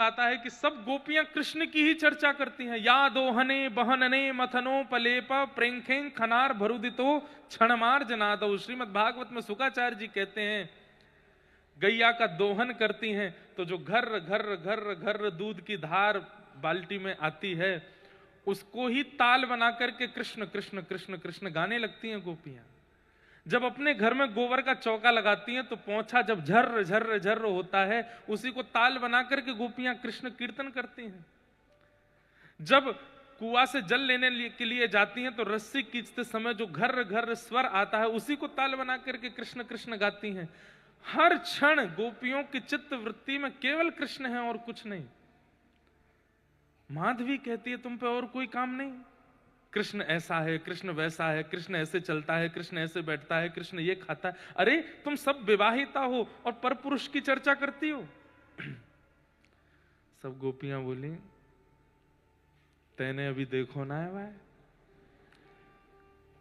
आता है कि सब गोपियां कृष्ण की ही चर्चा करती हैं। या दोहने बहनने मथनो पलेप प्रेंखे खनार भरुदितो क्षणमार जनादो। श्रीमद् भागवत में शुकाचार्य जी कहते हैं गैया का दोहन करती हैं तो जो घर घर घर घर दूध की धार बाल्टी में आती है उसको ही ताल बना करके कृष्ण कृष्ण कृष्ण कृष्ण गाने लगती हैं गोपियां। जब अपने घर में गोबर का चौका लगाती हैं तो पोंछा जब झर्र झर्र झर्र होता है उसी को ताल बना करके गोपियां कृष्ण कीर्तन करती हैं। जब कुआं से जल लेने के लिए जाती हैं तो रस्सी खींचते समय जो घर घर स्वर आता है उसी को ताल बना करके कृष्ण कृष्ण गाती हैं। हर क्षण गोपियों की चित्त वृत्ति में केवल कृष्ण है और कुछ नहीं। माधवी कहती है तुम पे और कोई काम नहीं, कृष्ण ऐसा है, कृष्ण वैसा है, कृष्ण ऐसे चलता है, कृष्ण ऐसे बैठता है, कृष्ण ये खाता है। अरे तुम सब विवाहिता हो और परपुरुष की चर्चा करती हो। सब गोपियां बोली तेने अभी देखो ना है भाई।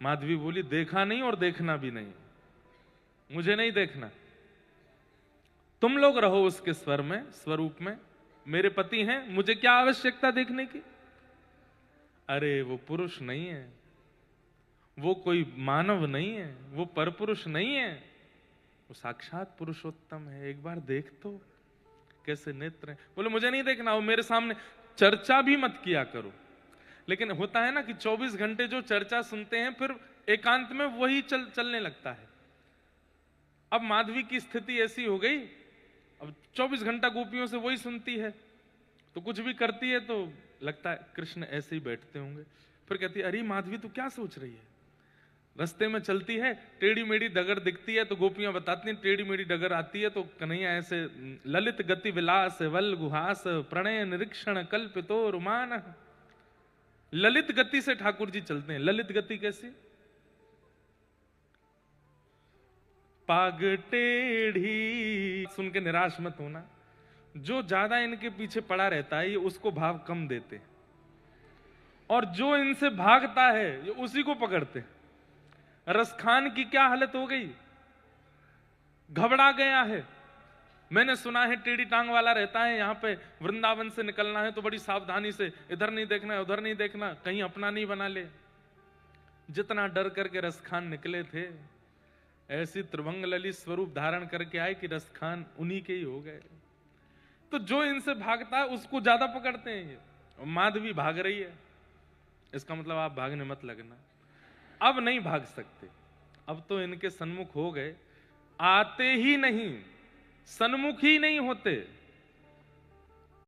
माधवी बोली देखा नहीं और देखना भी नहीं, मुझे नहीं देखना, तुम लोग रहो उसके स्वर में स्वरूप में, मेरे पति हैं, मुझे क्या आवश्यकता देखने की। अरे वो पुरुष नहीं है, वो कोई मानव नहीं है, वो परपुरुष नहीं है, वो साक्षात पुरुषोत्तम है, एक बार देख तो कैसे नेत्र हैं। बोले मुझे नहीं देखना, वो मेरे सामने चर्चा भी मत किया करो। लेकिन होता है ना कि 24 घंटे जो चर्चा सुनते हैं फिर एकांत में वही चलने लगता है। अब माधवी की स्थिति ऐसी हो गई, अब 24 घंटा गोपियों से वही सुनती है तो कुछ भी करती है तो लगता है कृष्ण ऐसे ही बैठते होंगे। फिर कहती है अरे माधवी तू क्या सोच रही है। रास्ते में चलती है टेढ़ी मेढ़ी डगर दिखती है तो गोपियां बताती हैं टेढ़ी मेढ़ी डगर आती है तो कन्हैया ऐसे ललित गति विलास वल गुहास प्रणय निरीक्षण कल्पितो रुमान। ललित गति से ठाकुर जी चलते हैं। ललित गति कैसी, पाग टेढ़ी। सुन के निराश मत होना, जो ज्यादा इनके पीछे पड़ा रहता है ये उसको भाव कम देते और जो इनसे भागता है ये उसी को पकड़ते। रसखान की क्या हालत हो गई, घबरा गया है। मैंने सुना है टेढ़ी टांग वाला रहता है यहाँ पे, वृंदावन से निकलना है तो बड़ी सावधानी से इधर नहीं देखना है उधर नहीं देखना, कहीं अपना नहीं बना ले। जितना डर करके रसखान निकले थे ऐसी त्रिभंग ललित स्वरूप धारण करके आए कि रसखान उन्हीं के ही हो गए। तो जो इनसे भागता है उसको ज्यादा पकड़ते हैं ये। माधवी भाग रही है, इसका मतलब आप भागने मत लगना। अब नहीं भाग सकते, अब तो इनके सन्मुख हो गए, आते ही नहीं, सन्मुख ही नहीं होते।